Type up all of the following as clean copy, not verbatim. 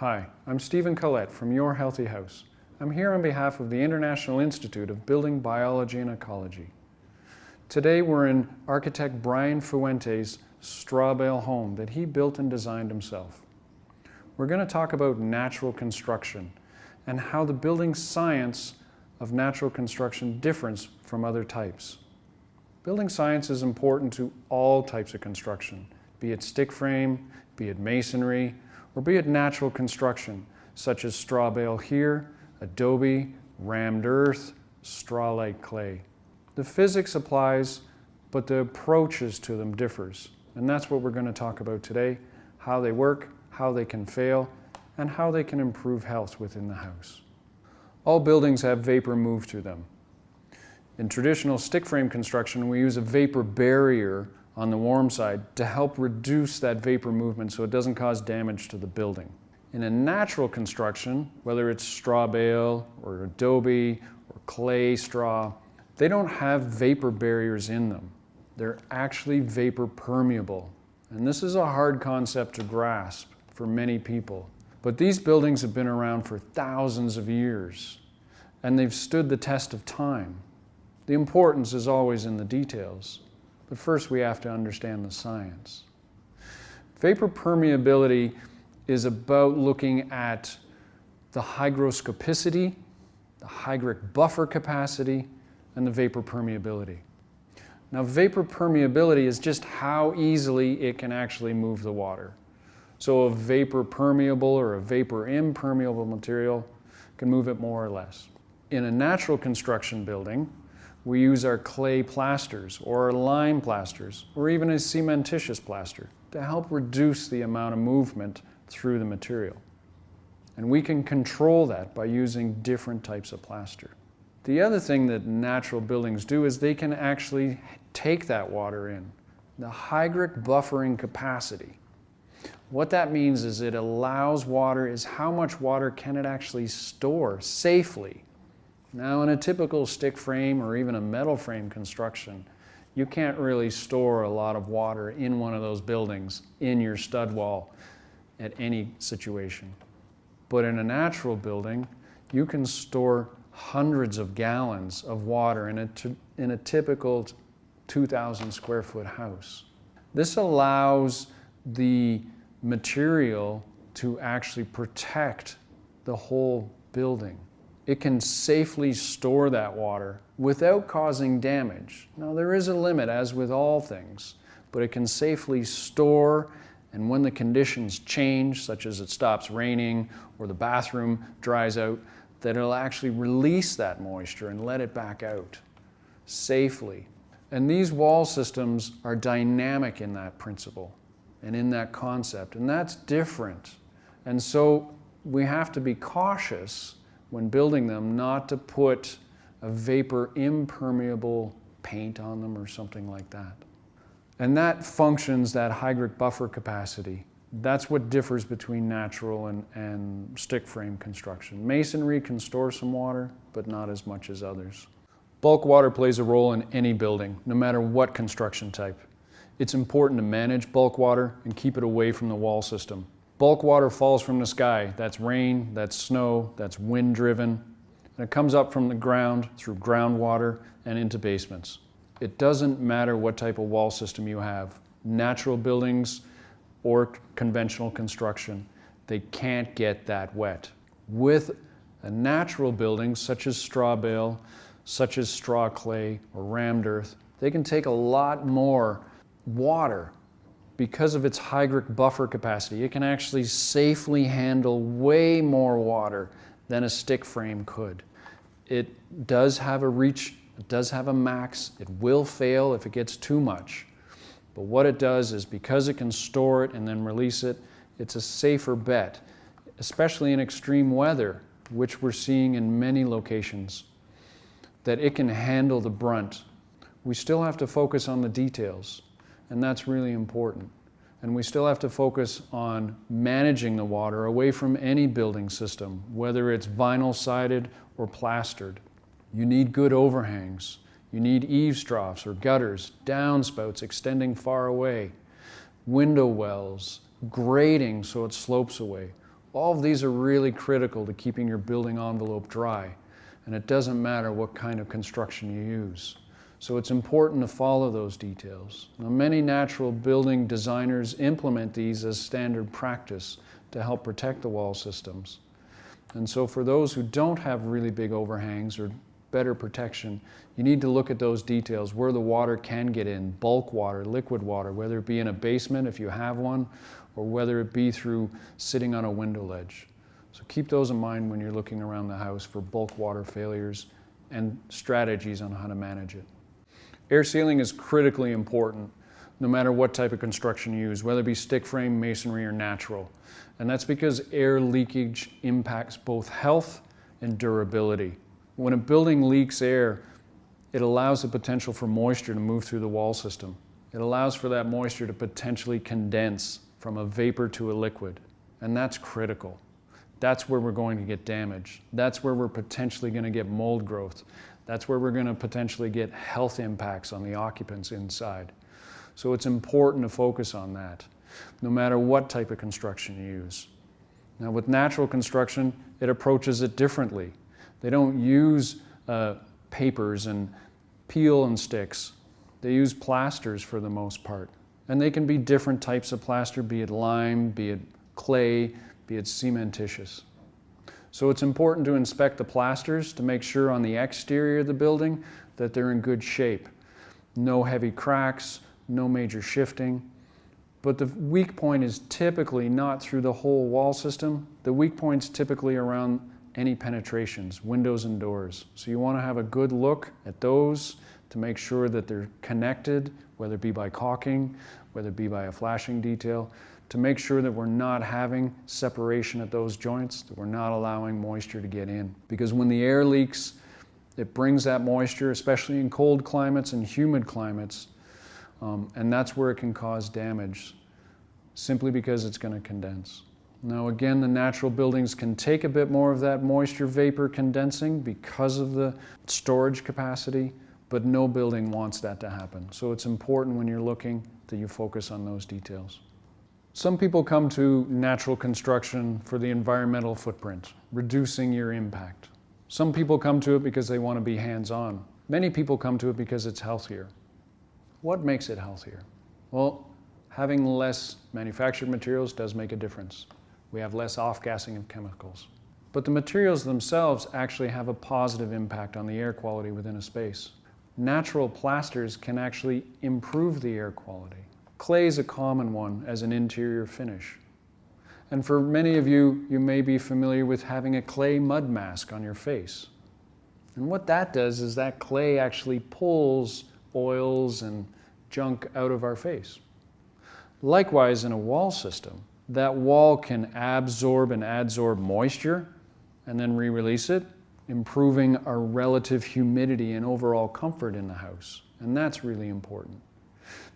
Hi, I'm Stephen Collette from Your Healthy House. I'm here on behalf of the International Institute of Building Biology and Ecology. Today we're in architect Brian Fuente's straw bale home that he built and designed himself. We're going to talk about natural construction and how the building science of natural construction differs from other types. Building science is important to all types of construction, be it stick frame, be it masonry, or be it natural construction, such as straw bale here, adobe, rammed earth, straw-like clay. The physics applies, but the approaches to them differs. And that's what we're going to talk about today, how they work, how they can fail, and how they can improve health within the house. All buildings have vapor move through them. In traditional stick frame construction, we use a vapor barrier on the warm side to help reduce that vapor movement so it doesn't cause damage to the building. In a natural construction, whether it's straw bale or adobe or clay straw, they don't have vapor barriers in them. They're actually vapor permeable. And this is a hard concept to grasp for many people. But these buildings have been around for thousands of years, and they've stood the test of time. The importance is always in the details, but first we have to understand the science. Vapor permeability is about looking at the hygroscopicity, the hygric buffer capacity, and the vapor permeability. Now, vapor permeability is just how easily it can actually move the water. So a vapor permeable or a vapor impermeable material can move it more or less. In a natural construction building, we use our clay plasters or our lime plasters or even a cementitious plaster to help reduce the amount of movement through the material. And we can control that by using different types of plaster. The other thing that natural buildings do is they can actually take that water in. The hygric buffering capacity. What that means is it allows water, is how much water can it actually store safely. Now, in a typical stick frame or even a metal frame construction, you can't really store a lot of water in one of those buildings in your stud wall at any situation. But in a natural building, you can store hundreds of gallons of water in a typical 2,000 square foot house. This allows the material to actually protect the whole building. It can safely store that water without causing damage. Now, there is a limit, as with all things, but it can safely store, and when the conditions change, such as it stops raining or the bathroom dries out, that it'll actually release that moisture and let it back out safely. And these wall systems are dynamic in that principle and in that concept, and that's different. And so we have to be cautious when building them not to put a vapor impermeable paint on them or something like that. And that functions, that hygric buffer capacity. That's what differs between natural and stick frame construction. Masonry can store some water, but not as much as others. Bulk water plays a role in any building, no matter what construction type. It's important to manage bulk water and keep it away from the wall system. Bulk water falls from the sky. That's rain, that's snow, that's wind driven. And it comes up from the ground through groundwater and into basements. It doesn't matter what type of wall system you have. Natural buildings or conventional construction, they can't get that wet. With a natural building such as straw bale, such as straw clay or rammed earth, they can take a lot more water. Because of its hygric buffer capacity, it can actually safely handle way more water than a stick frame could. It does have a reach, it does have a max, it will fail if it gets too much. But what it does is, because it can store it and then release it, it's a safer bet, especially in extreme weather, which we're seeing in many locations, that it can handle the brunt. We still have to focus on the details. And that's really important. And we still have to focus on managing the water away from any building system, whether it's vinyl sided or plastered. You need good overhangs. You need eaves troughs or gutters, downspouts extending far away, window wells, grading so it slopes away. All of these are really critical to keeping your building envelope dry, and it doesn't matter what kind of construction you use. So it's important to follow those details. Now, many natural building designers implement these as standard practice to help protect the wall systems. And so for those who don't have really big overhangs or better protection, you need to look at those details, where the water can get in, bulk water, liquid water, whether it be in a basement if you have one, or whether it be through sitting on a window ledge. So keep those in mind when you're looking around the house for bulk water failures and strategies on how to manage it. Air sealing is critically important no matter what type of construction you use, whether it be stick frame, masonry, or natural. And that's because air leakage impacts both health and durability. When a building leaks air, it allows the potential for moisture to move through the wall system. It allows for that moisture to potentially condense from a vapor to a liquid, and that's critical. That's where we're going to get damage. That's where we're potentially going to get mold growth. That's where we're going to potentially get health impacts on the occupants inside. So it's important to focus on that, no matter what type of construction you use. Now with natural construction, it approaches it differently. They don't use papers and peel and sticks. They use plasters for the most part. And they can be different types of plaster, be it lime, be it clay, be it cementitious. So it's important to inspect the plasters to make sure on the exterior of the building that they're in good shape. No heavy cracks, no major shifting. But the weak point is typically not through the whole wall system. The weak point's typically around any penetrations, windows and doors. So you want to have a good look at those to make sure that they're connected, whether it be by caulking, whether it be by a flashing detail, to make sure that we're not having separation at those joints, that we're not allowing moisture to get in. Because when the air leaks, it brings that moisture, especially in cold climates and humid climates, and that's where it can cause damage, simply because it's going to condense. Now again, the natural buildings can take a bit more of that moisture vapor condensing because of the storage capacity, but no building wants that to happen. So it's important when you're looking that you focus on those details. Some people come to natural construction for the environmental footprint, reducing your impact. Some people come to it because they want to be hands-on. Many people come to it because it's healthier. What makes it healthier? Well, having less manufactured materials does make a difference. We have less off-gassing of chemicals. But the materials themselves actually have a positive impact on the air quality within a space. Natural plasters can actually improve the air quality. Clay is a common one as an interior finish. And for many of you, you may be familiar with having a clay mud mask on your face. And what that does is that clay actually pulls oils and junk out of our face. Likewise, in a wall system, that wall can absorb and adsorb moisture and then re-release it, improving our relative humidity and overall comfort in the house. And that's really important.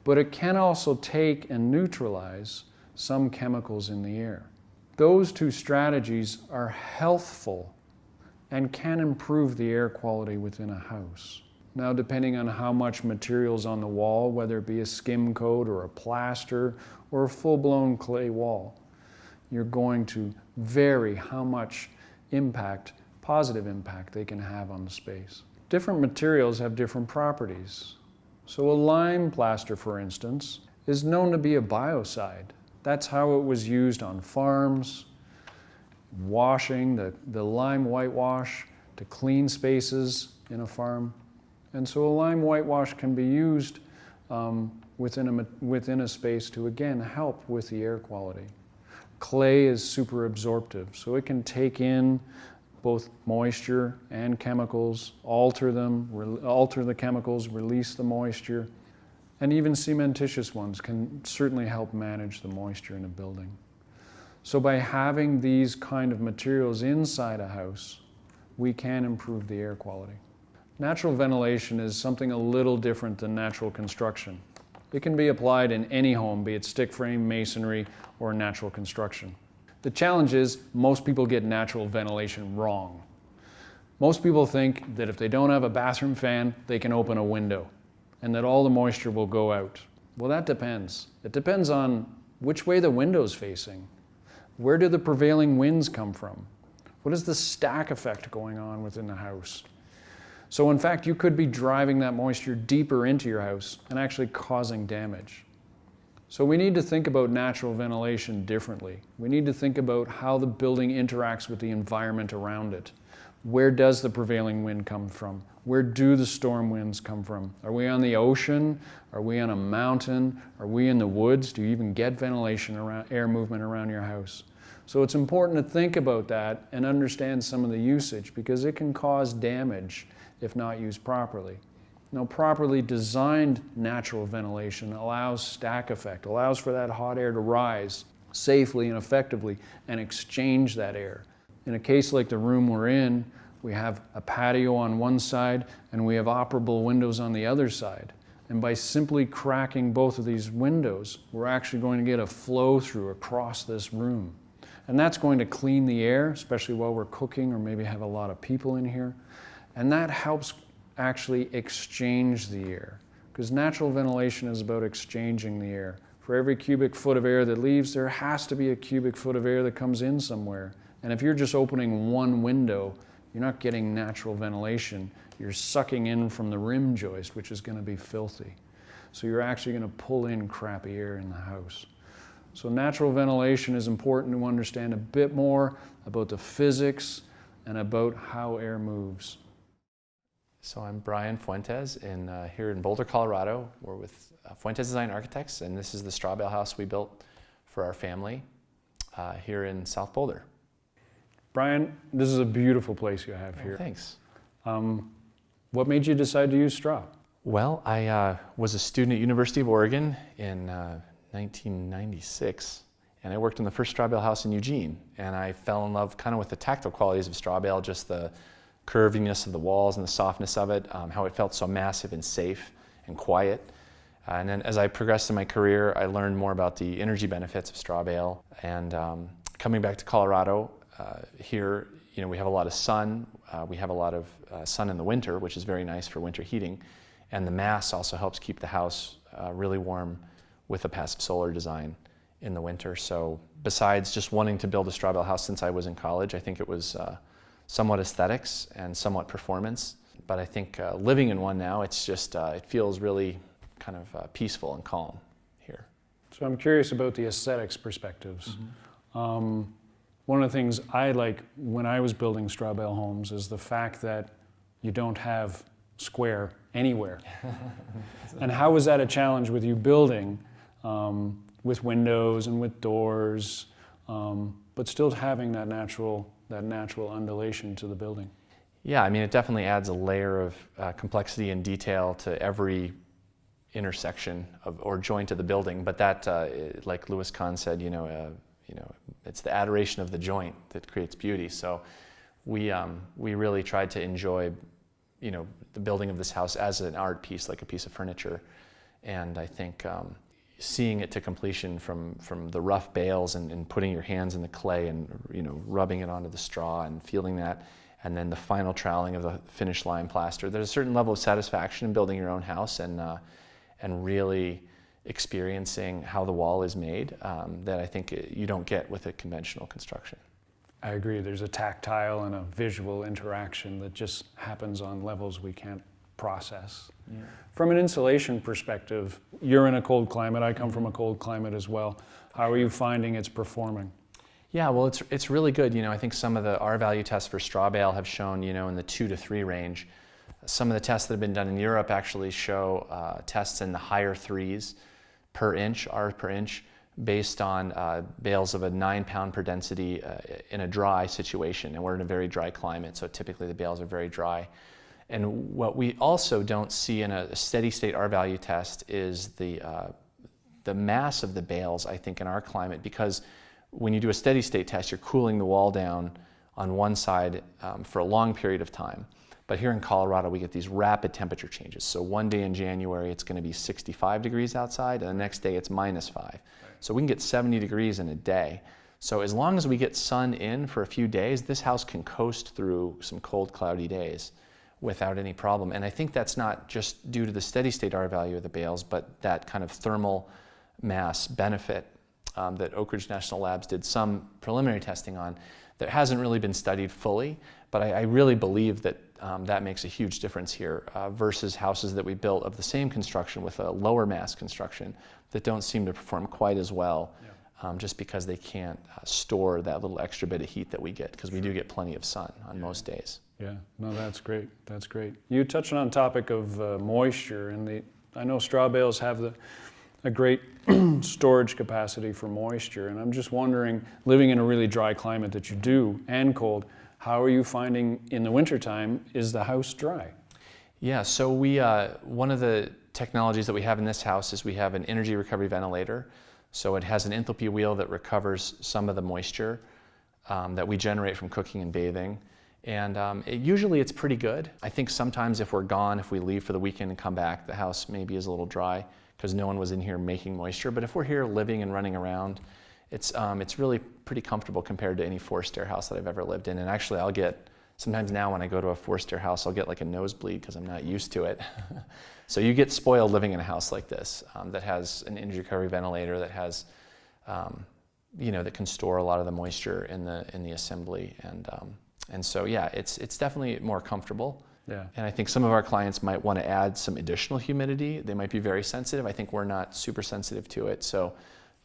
But it can also take and neutralize some chemicals in the air. Those two strategies are healthful and can improve the air quality within a house. Now, depending on how much material's on the wall, whether it be a skim coat or a plaster or a full-blown clay wall, you're going to vary how much impact, positive impact, they can have on the space. Different materials have different properties. So a lime plaster, for instance, is known to be a biocide. That's how it was used on farms, washing, the lime whitewash to clean spaces in a farm. And so a lime whitewash can be used within a space to, again, help with the air quality. Clay is super absorptive, so it can take in both moisture and chemicals, alter the chemicals, release the moisture, and even cementitious ones can certainly help manage the moisture in a building. So by having these kind of materials inside a house, we can improve the air quality. Natural ventilation is something a little different than natural construction. It can be applied in any home, be it stick frame, masonry, or natural construction. The challenge is most people get natural ventilation wrong. Most people think that if they don't have a bathroom fan, they can open a window and that all the moisture will go out. Well, that depends. It depends on which way the window's facing. Where do the prevailing winds come from? What is the stack effect going on within the house? So in fact, you could be driving that moisture deeper into your house and actually causing damage. So we need to think about natural ventilation differently. We need to think about how the building interacts with the environment around it. Where does the prevailing wind come from? Where do the storm winds come from? Are we on the ocean? Are we on a mountain? Are we in the woods? Do you even get ventilation around, air movement around your house? So it's important to think about that and understand some of the usage, because it can cause damage if not used properly. Now, properly designed natural ventilation allows stack effect, allows for that hot air to rise safely and effectively and exchange that air. In a case like the room we're in, we have a patio on one side and we have operable windows on the other side. And by simply cracking both of these windows, we're actually going to get a flow through across this room. And that's going to clean the air, especially while we're cooking or maybe have a lot of people in here. And that helps actually exchange the air, because natural ventilation is about exchanging the air. For every cubic foot of air that leaves, there has to be a cubic foot of air that comes in somewhere. And if you're just opening one window, you're not getting natural ventilation. You're sucking in from the rim joist, which is going to be filthy. So you're actually going to pull in crappy air in the house. So natural ventilation is important to understand a bit more about the physics and about how air moves. So I'm Brian Fuentes here in Boulder, Colorado. We're with Fuentes Design Architects, and this is the straw bale house we built for our family here in South Boulder. Brian, this is a beautiful place you have here. Thanks. What made you decide to use straw? Well, I was a student at University of Oregon in 1996, and I worked in the first straw bale house in Eugene, and I fell in love kind of with the tactile qualities of straw bale, just the curviness of the walls and the softness of it, how it felt so massive and safe and quiet. And then as I progressed in my career, I learned more about the energy benefits of straw bale. And coming back to Colorado, here, we have a lot of sun. We have a lot of sun in the winter, which is very nice for winter heating. And the mass also helps keep the house really warm with a passive solar design in the winter. So besides just wanting to build a straw bale house since I was in college, I think it was somewhat aesthetics and somewhat performance. But I think living in one now, it's just, it feels really kind of peaceful and calm here. So I'm curious about the aesthetics perspectives. Mm-hmm. One of the things I like when I was building straw bale homes is the fact that you don't have square anywhere. And how was that a challenge with you building with windows and with doors, but still having that natural undulation to the building? Yeah, I mean, it definitely adds a layer of complexity and detail to every intersection or joint of the building. But that, like Louis Kahn said, it's the adoration of the joint that creates beauty. So we really tried to enjoy, the building of this house as an art piece, like a piece of furniture. And I think seeing it to completion from the rough bales and putting your hands in the clay and rubbing it onto the straw and feeling that, and then the final troweling of the finished lime plaster. There's a certain level of satisfaction in building your own house and really experiencing how the wall is made that I think you don't get with a conventional construction. I agree. There's a tactile and a visual interaction that just happens on levels we can't process. Yeah. From an insulation perspective, you're in a cold climate. I come from a cold climate as well. How are you finding it's performing? Yeah, well, it's really good. I think some of the R-value tests for straw bale have shown, in the 2 to 3 range. Some of the tests that have been done in Europe actually show tests in the higher 3s per inch, R per inch, based on bales of a 9 pound per density in a dry situation. And we're in a very dry climate, so typically the bales are very dry. And what we also don't see in a steady state R-value test is the mass of the bales, I think, in our climate, because when you do a steady state test, you're cooling the wall down on one side for a long period of time. But here in Colorado, we get these rapid temperature changes. So one day in January, it's going to be 65 degrees outside, and the next day it's -5. Right. So we can get 70 degrees in a day. So as long as we get sun in for a few days, this house can coast through some cold, cloudy days without any problem. And I think that's not just due to the steady state R value of the bales, but that kind of thermal mass benefit that Oak Ridge National Labs did some preliminary testing on that hasn't really been studied fully, but I really believe that that makes a huge difference here versus houses that we built of the same construction with a lower mass construction that don't seem to perform quite as well. Yeah. Just because they can't store that little extra bit of heat that we get, because we do get plenty of sun on most days. Yeah, no, that's great. That's great. You touched on the topic of moisture, and I know straw bales have a great storage capacity for moisture, and I'm just wondering, living in a really dry climate that you do, and cold, how are you finding in the wintertime, is the house dry? Yeah, so one of the technologies that we have in this house is we have an energy recovery ventilator. So it has an enthalpy wheel that recovers some of the moisture that we generate from cooking and bathing. And usually it's pretty good. I think sometimes if we're gone, if we leave for the weekend and come back, the house maybe is a little dry because no one was in here making moisture. But if we're here living and running around, it's really pretty comfortable compared to any four-stair house that I've ever lived in. And actually sometimes now when I go to a four-stair house, I'll get like a nosebleed because I'm not used to it. So you get spoiled living in a house like this that has an energy recovery ventilator that has, that can store a lot of the moisture in the assembly, and so yeah, it's definitely more comfortable. Yeah. And I think some of our clients might want to add some additional humidity. They might be very sensitive. I think we're not super sensitive to it, so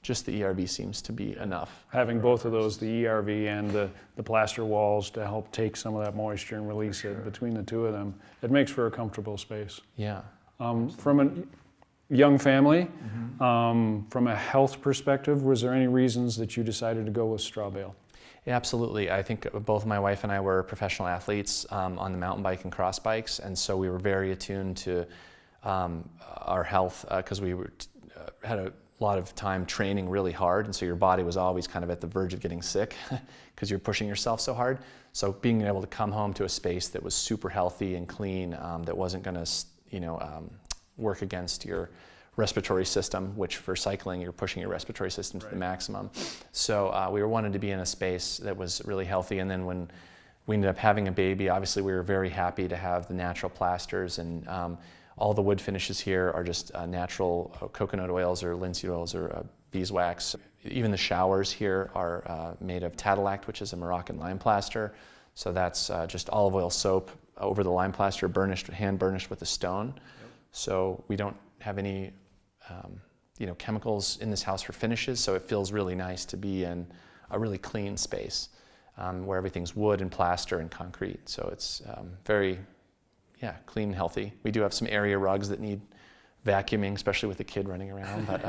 just the ERV seems to be enough. Having both of those, the ERV and the plaster walls, to help take some of that moisture and release it between the two of them, it makes for a comfortable space. Yeah. From a young family, from a health perspective, was there any reasons that you decided to go with straw bale? Yeah, absolutely. I think both my wife and I were professional athletes on the mountain bike and cross bikes, and so we were very attuned to our health because we had a lot of time training really hard, and so your body was always kind of at the verge of getting sick because you're pushing yourself so hard. So being able to come home to a space that was super healthy and clean, that wasn't going to work against your respiratory system, which for cycling, you're pushing your respiratory system to the maximum. So we wanted to be in a space that was really healthy. And then when we ended up having a baby, obviously we were very happy to have the natural plasters, and all the wood finishes here are just natural coconut oils or linseed oils or beeswax. Even the showers here are made of Tadilact, which is a Moroccan lime plaster. So that's just olive oil soap over the lime plaster, hand burnished with a stone. Yep. So we don't have any chemicals in this house for finishes, so it feels really nice to be in a really clean space where everything's wood and plaster and concrete. So it's very clean and healthy. We do have some area rugs that need vacuuming, especially with the kid running around, but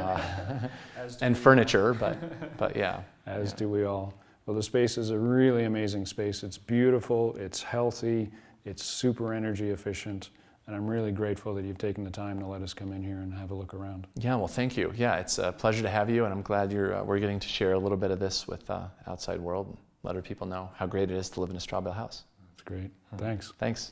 and furniture, but yeah. As do we all. Well, the space is a really amazing space. It's beautiful, it's healthy, it's super energy efficient, and I'm really grateful that you've taken the time to let us come in here and have a look around. Yeah, well, thank you. Yeah, it's a pleasure to have you, and I'm glad we're getting to share a little bit of this with the outside world and let other people know how great it is to live in a straw bale house. That's great. Thanks. Thanks.